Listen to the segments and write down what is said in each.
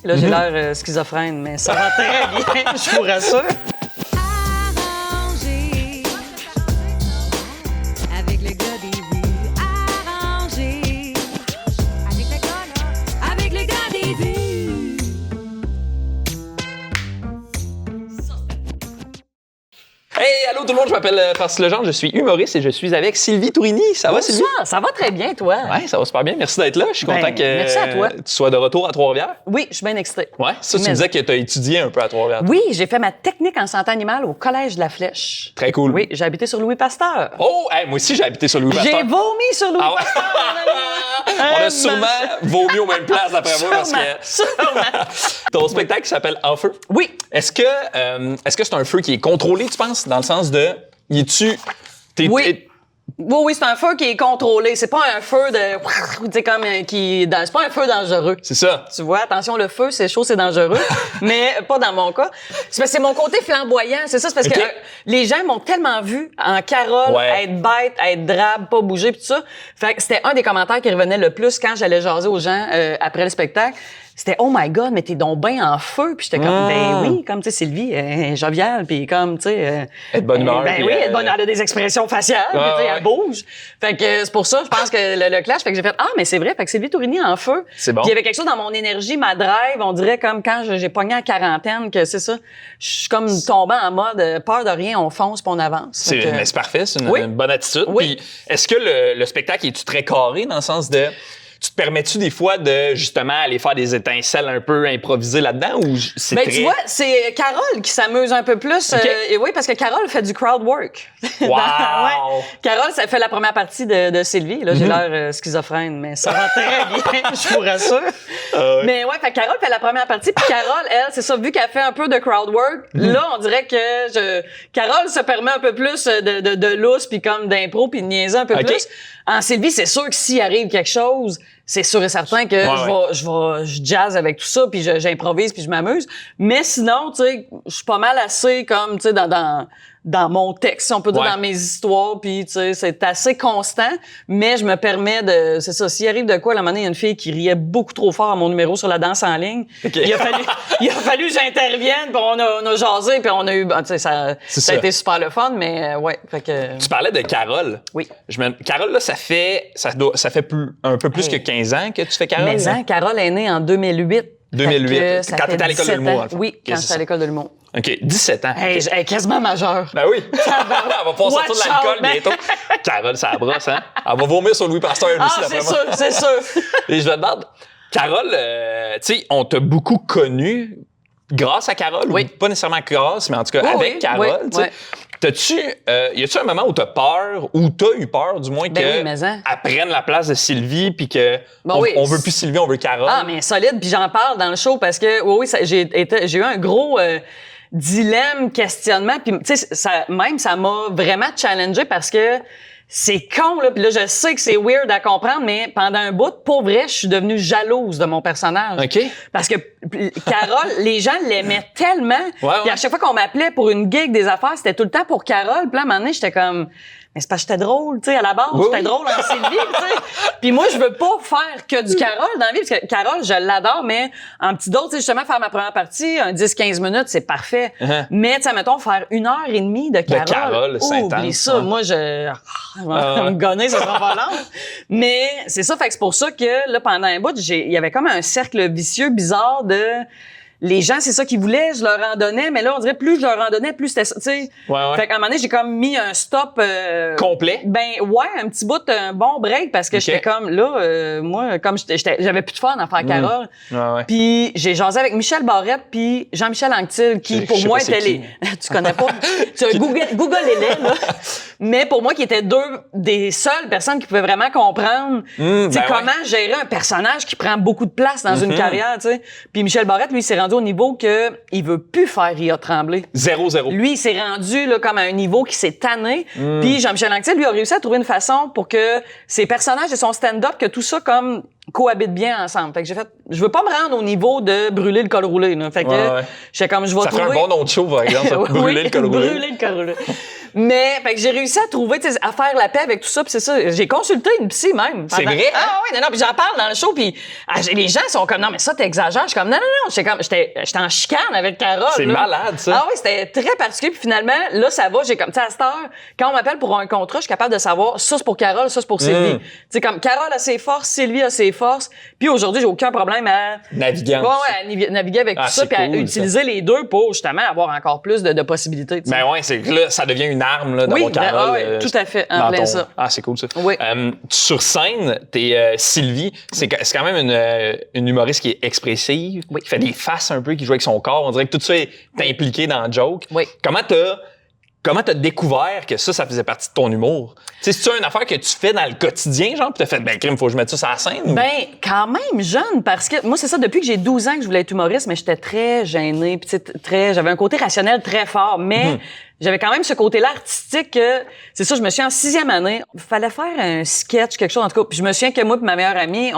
Là, j'ai l'air schizophrène, mais ça va très bien, je vous rassure. Arrangé avec le gars des vues. Arrangé avec le gars là. Avec le gars des vues. Hey, allô tout le monde, je m'appelle Francis Legendre, je suis humoriste et je suis avec Sylvie Tourigny. Ça va, Sylvie? Bonsoir, ça va très bien, toi? Ouais, ça va super bien. Merci d'être là. Je suis content que merci à toi. tu sois de retour à Trois-Rivières. Oui, je suis bien excitée. Ouais, ça, tu Mais- me disais que tu as étudié un peu à Trois-Rivières. Oui, j'ai fait ma technique en santé animale au Collège de la Flèche. Très cool. Oui, j'ai habité sur Louis Pasteur. Oh, hey, moi aussi, j'ai habité sur Louis J'ai Pasteur. vomi sur Louis Ah ouais? Pasteur, mon ami. On a sûrement vomi aux mêmes places, d'après moi, parce que Sûrement. ton spectacle s'appelle En feu. Oui. Est-ce que c'est un feu qui est contrôlé, tu penses, dans le sens de... Oui. Oui, c'est un feu qui est contrôlé. C'est pas un feu de... Tu sais, comme c'est pas un feu dangereux. C'est ça. Tu vois, attention, le feu, c'est chaud, c'est dangereux. Mais pas dans mon cas. C'est parce que c'est mon côté flamboyant. C'est ça, c'est parce Ok. que les gens m'ont tellement vu en Carole, Ouais. être bête, être drabe, pas bouger, pis tout ça. Fait que c'était un des commentaires qui revenait le plus quand j'allais jaser aux gens après le spectacle. C'était « Oh my God, mais t'es donc bien en feu! » Puis j'étais comme « Ben oui, comme, tu sais, Sylvie, elle est joviale, puis comme, tu sais... Elle est de bonne humeur. Ben puis, oui, elle est de bonne, elle a des expressions faciales, puis, tu sais, ouais. elle bouge. Fait que c'est pour ça, je pense que le clash, fait que j'ai fait « Ah, mais c'est vrai, fait que Sylvie Tourigny en feu. » C'est bon. Puis il y avait quelque chose dans mon énergie, ma drive, on dirait comme quand j'ai pogné à quarantaine, que c'est ça. Je suis comme tombée en mode peur de rien, on fonce puis on avance. Fait que- Mais c'est parfait, c'est Oui. une bonne attitude. Oui. Puis, est-ce que le spectacle est-tu très carré dans le sens de... Tu te permets-tu des fois de, justement, aller faire des étincelles un peu improvisées là-dedans ou c'est Ben, très... tu vois, c'est Carole qui s'amuse un peu plus. OK. Et oui, parce que Carole fait du crowd work. Wow! Ouais. Carole, ça fait la première partie de Sylvie. Là, Mm-hmm. j'ai l'air schizophrène, mais ça va très bien, je vous rassure. ouais. Mais ouais, fait que Carole fait la première partie, puis Carole, elle, c'est ça, vu qu'elle fait un peu de crowd work, là, on dirait que Carole se permet un peu plus de lousse, puis comme d'impro, puis de niaiser un peu OK. plus. En Sylvie, c'est sûr que s'il arrive quelque chose, c'est sûr et certain que je jazz avec tout ça, puis j'improvise, puis je m'amuse. Mais sinon, tu sais, je suis pas mal assez comme, tu sais, dans mon texte, si on peut dire, Ouais. dans mes histoires, puis tu sais, c'est assez constant, mais je me permets de... C'est ça, s'il arrive de quoi, à un moment donné, il y a une fille qui riait beaucoup trop fort à mon numéro sur la danse en ligne. OK. Il a fallu que j'intervienne, puis on a jasé, puis on a eu... Tu sais, ça ça. a été super le fun, mais ouais, fait que... Tu parlais de Carole. Oui. Carole, là, ça fait un peu plus que 15 ans que tu fais Carole. Mais là? Carole est née en 2008. 2008, Fait que ça quand fait t'étais à l'école de 17 l'humour, ans. dans le fond. Oui, Ok, quand c'est j'étais à ça. l'école de l'humour. OK, 17 ans. Hey, OK. elle est quasiment majeure. Ben oui. Elle va pouvoir sortir de Watch l'alcool out, man. bientôt. Carole, ça brosse, hein? Elle va vomir sur Louis Pasteur aussi, Ah, d'après c'est moi. sûr, c'est sûr. Et je me demande, Carole, tu sais, on t'a beaucoup connu grâce à Carole, Oui. ou pas nécessairement grâce, mais en tout cas Oui, avec oui, Carole, oui, tu sais. oui. Y a-tu un moment où t'as peur, ou t'as eu peur, du moins, Ben que oui, mais hein. elle prenne la place de Sylvie, puis que Ben oui. on veut plus Sylvie, on veut Carole? Ah, mais solide, puis j'en parle dans le show parce que, oui, j'ai eu un gros dilemme, questionnement, puis tu sais, ça m'a vraiment challengé parce que c'est con, là, puis là, je sais que c'est weird à comprendre, mais pendant un bout, pour vrai, je suis devenue jalouse de mon personnage. OK. Parce que Carole, les gens l'aimaient tellement. Ouais. Puis à chaque fois qu'on m'appelait pour une gig des affaires, c'était tout le temps pour Carole. Puis là, à un moment donné, j'étais comme... Mais c'est parce que j'étais drôle, tu sais, à la base. Oui, J'étais oui. drôle en Sylvie, tu sais. Puis moi, je veux pas faire que du Carole dans la vie, parce que Carole, je l'adore, mais en petit d'autres, tu sais, justement, faire ma première partie, un 10-15 minutes, c'est parfait. Uh-huh. Mais, tu sais, mettons, faire 1h30 de Carole. Carole, c'est oublie intense, ça. hein. Moi, je vais me gonner, ça sera pas long. Mais c'est ça, fait que c'est pour ça que, là, pendant un bout, il y avait comme un cercle vicieux bizarre de... Les gens, c'est ça qu'ils voulaient, je leur en donnais, mais là, on dirait plus je leur en donnais, plus c'était ça, tu sais. Ouais. Fait qu'à un moment donné, j'ai comme mis un stop... Complet? Ben, ouais, un petit bout, un bon break, parce que Ok. j'étais comme, là, moi, comme j'avais plus de fun à faire Carole. Ouais. Puis j'ai jasé avec Michel Barrette puis Jean-Michel Anctil, qui, Je pour sais moi, pas c'est étaient les... Tu connais pas? Tu Google-les, là. Mais pour moi, qui étaient des seules personnes qui pouvaient vraiment comprendre, tu sais, ben comment gérer un personnage qui prend beaucoup de place dans une carrière, tu sais. Puis Michel Barrette, lui, il s'est rendu au niveau que il veut plus faire Ria Tremblay. 0-0. Lui, il s'est rendu là comme à un niveau qui s'est tanné. Puis Jean-Michel Anctil, lui, a réussi à trouver une façon pour que ses personnages et son stand-up, que tout ça comme cohabite bien ensemble. Fait que j'ai fait, je veux pas me rendre au niveau de brûler le col roulé, là. Fait que Ouais. j'étais comme, je vais Ça trouver... ferait un bon nom de show, par exemple, ça, brûler le col roulé. Brûler le col roulé. Mais fait que j'ai réussi à trouver, tu sais, à faire la paix avec tout ça, puis c'est ça. J'ai consulté une psy même. C'est vrai, hein? Ah oui, non, puis j'en parle dans le show, puis les gens sont comme non, mais ça t'exagères. Je suis comme non, j'étais en chicane avec Carole. C'est là. malade, ça. Ah oui, c'était très particulier, puis finalement là ça va. J'ai comme tu sais à cette heure, quand on m'appelle pour un contrat, je suis capable de savoir ça c'est pour Carole, ça c'est pour Sylvie. Tu sais comme Carole a ses forces, Sylvie a ses forces, puis aujourd'hui j'ai aucun problème à Naviguant. à naviguer avec tout ça, c'est puis à cool, utiliser les deux pour justement avoir encore plus de possibilités. Tu sais. Ben ouais, c'est que là, ça devient une arme, là, d'avoir Carole. ouais, tout à fait, en dans plein ça. Ah, c'est cool, ça. Oui. Sur scène, t'es Sylvie, c'est quand même une humoriste qui est expressive, qui fait des faces un peu, qui joue avec son corps. On dirait que tout ça est impliqué dans le joke. Oui. Comment t'as découvert que ça faisait partie de ton humour? Tu sais, c'est-tu une affaire que tu fais dans le quotidien, genre, pis t'as fait, ben, crime, faut que je mette ça sur la scène? Ou? Ben, quand même jeune, parce que moi, c'est ça, depuis que j'ai 12 ans que je voulais être humoriste, mais j'étais très gênée, puis j'avais un côté rationnel très fort, mais j'avais quand même ce côté-là artistique que, c'est ça, je me souviens en 6e année, il fallait faire un sketch, quelque chose, en tout cas, puis je me souviens que moi et ma meilleure amie,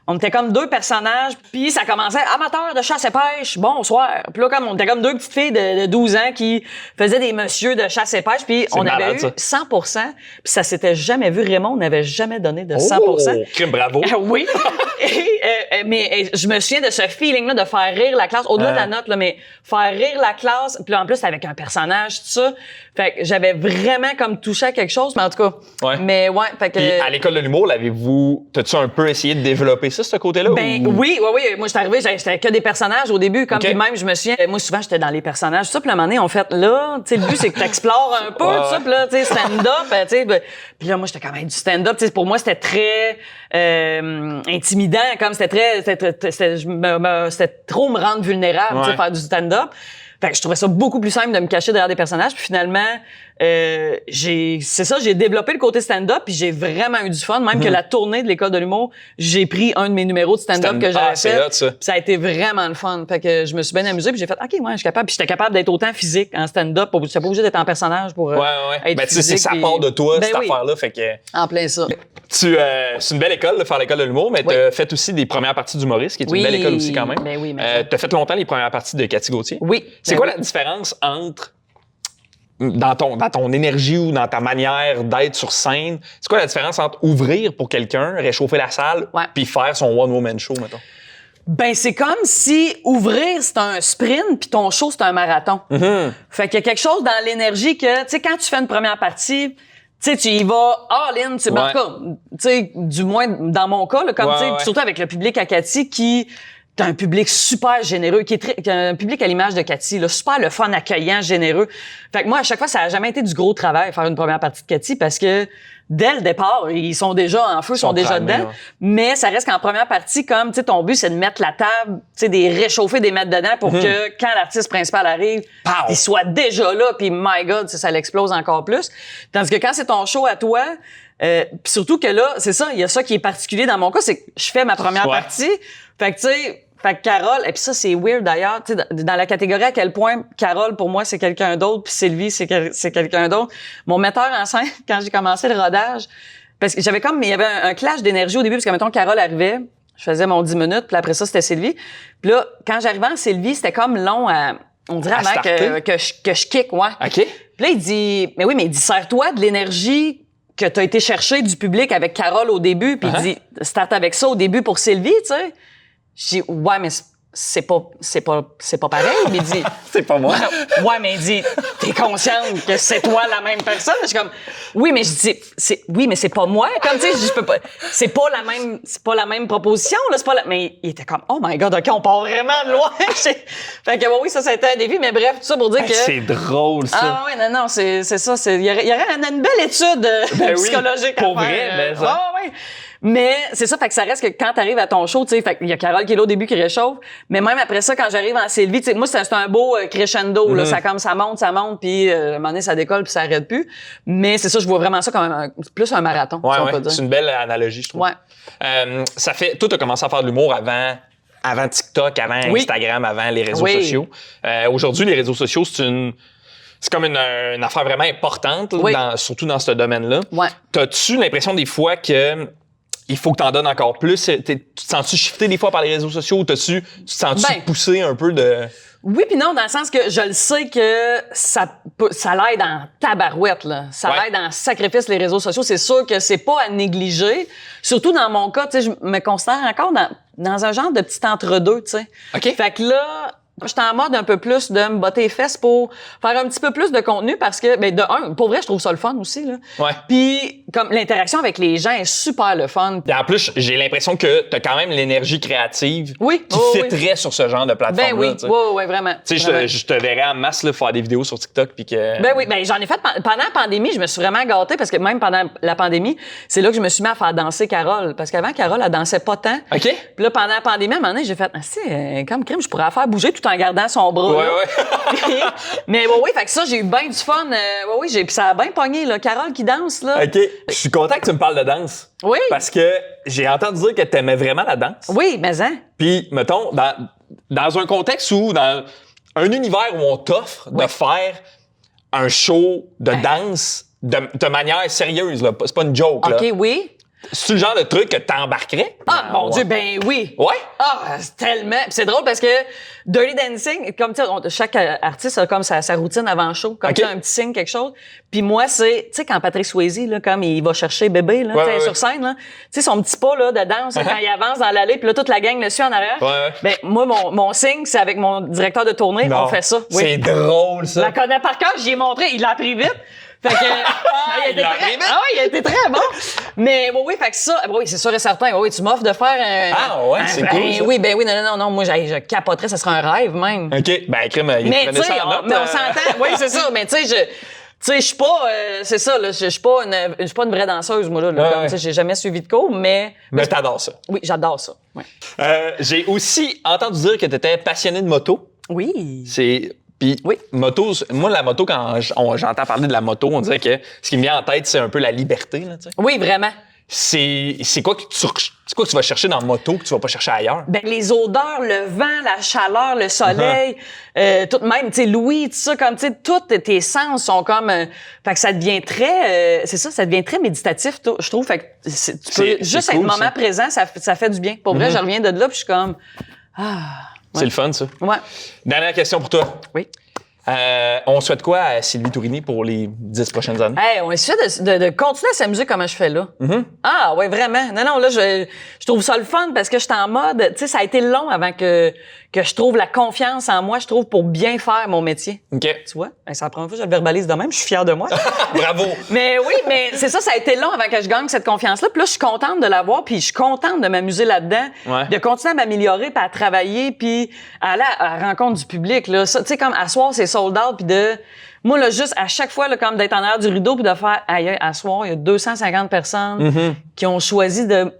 on était comme deux personnages, puis ça commençait amateur de chasse et pêche, bonsoir. Puis là, comme on était comme deux petites filles de 12 ans qui faisaient des messieurs de chasse et pêche, puis on avait eu 100%, puis ça s'était jamais vu. Raymond n'avait jamais donné de 100%. Oh, crime, bravo. Oui. Mais je me souviens de ce feeling-là de faire rire la classe, au-delà de la note, là, mais faire rire la classe, puis là, en plus, avec un personnage, tout ça. Fait que j'avais vraiment comme touché à quelque chose, mais en tout cas. Ouais. Mais ouais, fait que. Puis à l'école de l'humour, t'as-tu un peu essayé de développer ça, ce côté-là? Ben oui. Moi, j'étais arrivée, j'étais que des personnages au début, comme puis même, je me souviens, moi, souvent, j'étais dans les personnages, tout ça, puis à un moment donné, on fait, là, tu sais, le but, c'est que t'explores un peu, tout ça, puis là, tu sais, stand-up, tu sais, puis là, moi, j'étais quand même du stand-up, tu sais, pour moi, c'était très intimidant, comme c'était trop me rendre vulnérable, tu sais, faire du stand-up. Fait que je trouvais ça beaucoup plus simple de me cacher derrière des personnages. Puis finalement, j'ai développé le côté stand-up, puis j'ai vraiment eu du fun. Même que la tournée de l'école de l'humour, j'ai pris un de mes numéros de stand-up que j'avais fait. Hot, ça. Puis ça a été vraiment le fun. Fait que je me suis bien amusée, puis j'ai fait, OK, moi, je suis capable. Puis j'étais capable d'être autant physique en stand-up. J'étais pas obligé d'être en personnage pour être ben, physique. C'est ça part de toi, cette affaire-là. Fait que... En plein ça. C'est une belle école de faire l'école de l'humour, mais t'as fait aussi des premières parties d'humoriste, qui est une belle école aussi quand même. Ben oui, t'as fait longtemps les premières parties de Cathy Gauthier. Oui. C'est quoi la différence entre dans ton énergie ou dans ta manière d'être sur scène? C'est quoi la différence entre ouvrir pour quelqu'un, réchauffer la salle, puis faire son one-woman show, mettons? Ben, c'est comme si ouvrir, c'est un sprint, puis ton show, c'est un marathon. Fait qu'il y a quelque chose dans l'énergie que, tu sais, quand tu fais une première partie, tu sais, tu y vas all-in, en tout cas, tu sais, du moins dans mon cas, là, comme tu sais, surtout avec le public à Cathy qui... T'as un public super généreux, qui a un public à l'image de Cathy, là, super le fun, accueillant, généreux. Fait que moi, à chaque fois, ça a jamais été du gros travail faire une première partie de Cathy parce que dès le départ, ils sont déjà en feu, ils sont déjà dedans. Ouais. Mais ça reste qu'en première partie, comme, tu sais, ton but, c'est de mettre la table, tu sais, des réchauffer, des mettre dedans pour que quand l'artiste principal arrive, il soit déjà là, puis my God, ça l'explose encore plus. Tandis que quand c'est ton show à toi, pis surtout que là, c'est ça, il y a ça qui est particulier dans mon cas, c'est que je fais ma première partie. Fait que, tu sais, Carole, et puis ça, c'est weird d'ailleurs, tu sais, dans la catégorie à quel point Carole, pour moi, c'est quelqu'un d'autre, puis Sylvie, c'est quelqu'un d'autre. Mon metteur en scène, quand j'ai commencé le rodage, parce que il y avait un clash d'énergie au début, parce que, mettons, Carole arrivait, je faisais mon 10 minutes, puis après ça, c'était Sylvie. Puis là, quand j'arrivais en Sylvie, c'était comme long on dirait avant que je kick, ouais. OK. Puis là, il dit, mais oui, mais il dit, sers-toi de l'énergie que t'as été chercher du public avec Carole au début, puis il dit, start avec ça au début pour Sylvie, tu sais. Je dis, ouais, mais c'est pas pareil. Mais il dit, c'est pas moi. Ouais, mais il dit, t'es consciente que c'est toi la même personne? Je suis comme, oui, mais je dis, oui, mais c'est pas moi. Comme, tu sais, je peux pas, c'est pas la même proposition, là, mais il était comme, oh my God, OK, on part vraiment de loin. Fait que, oui, ça a été un défi, mais bref, tout ça pour dire que. C'est drôle, ça. Ah, ouais, non, c'est ça, il y aurait une belle étude psychologique à faire. Pour vrai, mais ça. Ouais. Mais c'est ça, fait que ça reste que quand t'arrives à ton show, tu sais, fait qu'il y a Carole qui est là au début qui réchauffe, mais même après ça, quand j'arrive en Sylvie, tu sais, moi c'est un beau crescendo, là, ça monte, puis à un moment donné ça décolle puis ça arrête plus. Mais c'est ça, je vois vraiment ça comme plus un marathon. Ouais, si on peut dire. C'est une belle analogie, je trouve. Ouais. Toi, t'as commencé à faire de l'humour avant TikTok, avant Instagram, avant les réseaux sociaux. Aujourd'hui, les réseaux sociaux, c'est comme une affaire vraiment importante, surtout dans ce domaine-là. Ouais. T'as-tu l'impression des fois que il faut que t'en donnes encore plus? Tu te sens-tu shifté des fois par les réseaux sociaux ou tu te sens-tu poussé un peu de... Oui puis non, dans le sens que je le sais que ça l'aide en tabarouette, là. Ça l'aide en sacrifice, les réseaux sociaux. C'est sûr que c'est pas à négliger. Surtout dans mon cas, tu sais, je me considère encore dans un genre de petit entre-deux, tu sais. OK. Fait que là, j'étais en mode un peu plus de me botter les fesses pour faire un petit peu plus de contenu parce que, ben, de un, pour vrai, je trouve ça le fun aussi, là. Ouais. Puis, comme l'interaction avec les gens est super le fun. Et en plus, j'ai l'impression que t'as quand même l'énergie créative Oui. qui Oh, fitterait sur ce genre de plateforme-là. Ben oui, tu sais. oui, vraiment. Tu sais, je te verrais en masse là, faire des vidéos sur TikTok puis que... Ben oui, ben j'en ai fait pendant la pandémie, je me suis vraiment gâtée parce que même pendant la pandémie, c'est là que je me suis mis à faire danser Carole. Parce qu'avant, Carole, elle dansait pas tant. OK. Puis là, pendant la pandémie, à un moment donné, j'ai fait, comme crime, je pourrais la faire bouger tout en gardant son bras. Ouais, là. ouais. Mais oui, fait que ça, j'ai eu bien du fun. Oui, puis ça a bien pogné, là. Carole qui danse, là. OK. Je suis content que tu me parles de danse. Oui. Parce que j'ai entendu dire que t'aimais vraiment la danse. Oui, mais hein. Puis, mettons, dans un contexte où, dans un univers où on t'offre de faire un show de danse de manière sérieuse, là. C'est pas une joke, là. OK, oui. C'est le genre de truc que t'embarquerais? Ah, mon Dieu, ben oui. Ouais? Ah, c'est tellement. Puis c'est drôle parce que Dirty Dancing, comme tu sais, chaque artiste a comme sa routine avant le show, comme tu sais, un petit signe, quelque chose. Puis moi, c'est, tu sais, quand Patrick Swayze, là, comme il va chercher bébé, là, tu sais, sur scène, là, tu sais, son petit pas, là, de danse, quand il avance dans l'allée, puis là, toute la gang le suit en arrière. Ouais. Ben, moi, mon signe, c'est avec mon directeur de tournée, Non. on fait ça. Oui. C'est drôle, Je ça. la connais par cœur, j'y ai montré, il l'a appris vite. Fait que, il a été très bon. Mais oui, fait que ça, oui, c'est sûr et certain. Oui, tu m'offres de faire Ah ouais, c'est cool, ça. Oui, ben oui, non, moi, je capoterais, ça serait un rêve même. OK. Ben, crime, il Mais prenait tu sais, ça en note. on s'entend. Oui, c'est ça. Mais tu sais, je suis pas, c'est ça, là, je suis pas une vraie danseuse, moi, là. Comme, tu sais, j'ai jamais suivi de cours, mais t'adores ça. oui, j'adore ça. Ouais. J'ai aussi entendu dire que t'étais passionné de moto. Oui. Puis, Oui. moto, moi, la moto, quand j'entends parler de la moto, on dirait que ce qui me vient en tête, c'est un peu la liberté, là, tu sais. Oui, vraiment. C'est quoi que tu vas chercher dans la moto que tu vas pas chercher ailleurs? Ben, les odeurs, le vent, la chaleur, le soleil, tout même, tu sais, l'ouïe, tout ça, comme, tu sais, tous tes sens sont comme, fait que ça devient très, c'est ça devient très méditatif, je trouve, fait que tu peux juste cool, être moment ça. présent, ça fait du bien. Pour vrai, je reviens de là, puis je suis comme, C'est le fun, ça. ouais, Dernière question pour toi. oui. On souhaite quoi à Sylvie Tourigny pour les 10 prochaines années? Hey, on essaie de continuer à s'amuser comme je fais là. Ah, ouais, vraiment. Non, là, je trouve ça le fun parce que je suis en mode, tu sais, ça a été long avant que je trouve la confiance en moi, je trouve, pour bien faire mon métier. OK. Tu vois? Ben, c'est la première fois que je le verbalise de même, je suis fière de moi. Bravo! Mais oui, mais c'est ça a été long avant que je gagne cette confiance-là. Puis là, je suis contente de l'avoir, puis je suis contente de m'amuser là-dedans, de continuer à m'améliorer, puis à travailler, puis à aller à la rencontre du public. Là, tu sais, comme à soir, c'est sold out, puis de... Moi, là, juste à chaque fois, là, comme d'être en arrière du rideau puis de faire, aïe, à soir, il y a 250 personnes qui ont choisi de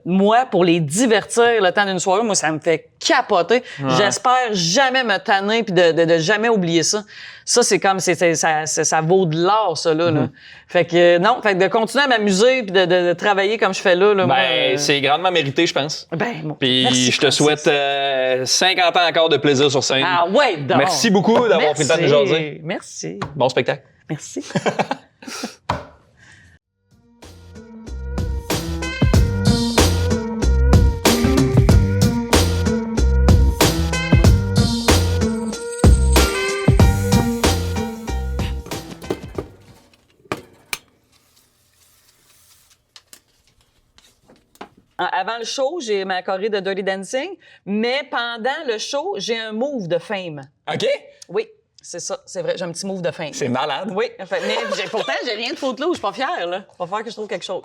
moi pour les divertir le temps d'une soirée. Moi, ça me fait capoter. J'espère jamais me tanner puis de jamais oublier ça. Ça, c'est comme, ça vaut de l'or, ça, là. Fait que, non, fait que de continuer à m'amuser puis de travailler comme je fais là, Ben, moi, c'est grandement mérité, je pense. ben, bon, Puis merci, je te Francis. souhaite 50 ans encore de plaisir sur scène. Ah ouais, donc. Merci beaucoup d'avoir pris le temps de nous jaser. Merci. Bon spectacle. Merci. Avant le show, j'ai ma choré de Dirty Dancing, mais pendant le show, j'ai un move de fame. OK? Oui, c'est ça, c'est vrai, j'ai un petit move de fame. C'est malade. Oui, mais pourtant, j'ai rien de photo là où je suis pas fière, là. Va falloir que je trouve quelque chose.